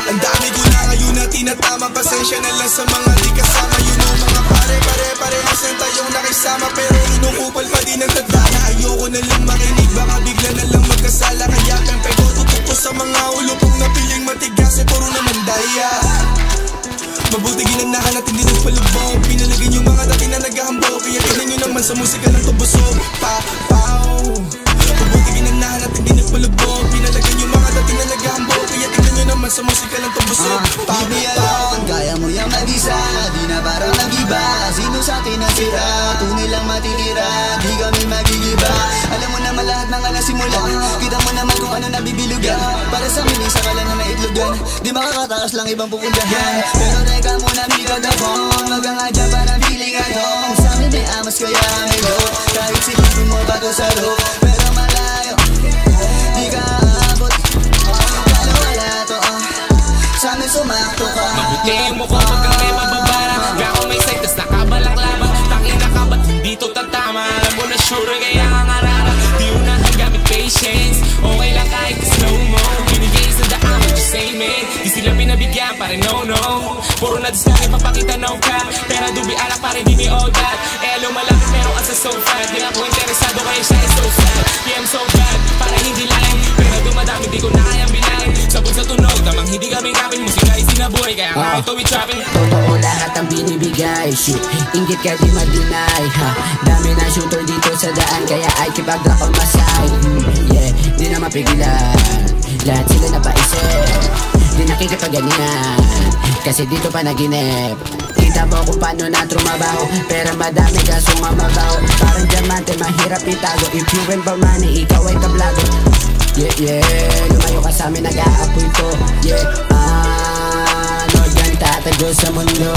Ang dami ko na ngayon na tinatama. Pasensya na lang sa mga di kasama. Yun o mga pare-parehas lang tayong nakisama, pero inukupal pa din ang tadhana. Ayoko na lang makinig, baka bigla na lang magkasala. Kaya pempe ko tutok ko sa mga ulo pong napiling matigas, eh puro naman daya. Mabuti ginanahan at hindi nagpalubog. Pinalagyan yung mga dati na naghahambog. Kaya tignan nyo naman sa musika ng tubusog. Pa-pow. Mabuti ginanahan at hindi nagpalubog. Pinalagyan yung mga dati na naghahambog. Kaya tignan nyo naman sa musika ng tubusog. Pa-pow. Kaya mo yung mag-isa, di na parang nag-iba. Sino sa atin ang sira, tunay lang matitira. Di kami magigiba. Alam mo naman lahat mga nasimulan. Kita mo naman kung ano nabibilugan. Para sa amin isa ka lang na naitlugan. Di makakatakas lang ibang pupundahan. Pero teka muna hindi ka tapon. Magang dyan parang feeling at home. Sa amin may amas kaya may low. Kahit silipin mo pa to sa loob, pero malayo di ka aabot. Kala wala to sa amin sumakto ka. Mabuti yung mukha pagka may mababara. Gako may side tas nakabalaklaba. Tangina ka ba't hindi to tatama? Alam mo na sure kaya nga ngarara. Di mo na nagamit patience. Okay lang kahit slow mo. Binigay sa daan what you say man. Di sila pinabigyan pare no. Puro na discount papakita no ka. Pero dubi alak pare di ni all that. Eh lumalapit pero asa so fat. Di ako interesado kaya siya is so sad. Yeah I'm so bad para hindi lang. Pero dumadami di ko na kayang bilangin. Sabog sa tunog tamang hindi kami kapin. Musika ay sinabuhay kaya nga ito we trapping. Totoo lahat ang binibigay. Shoot, inggit ka di mag-deny ha. Dami na shooter dito sa daan. Kaya ay kipag-drop ang masay. Yeah, di na mapigilan. Lahat sila napaisip. Di nakikipag-ganihan kasi dito pa naginip. Kita mo kung paano na trumabaho. Pero madami kasong mamabaho. Parang diamante mahirap itago. If you win for money, ikaw ay tablado. Yeah, lumayo ka sa amin, nag-aapoy ko. Yeah, Lord yan tatago sa mundo.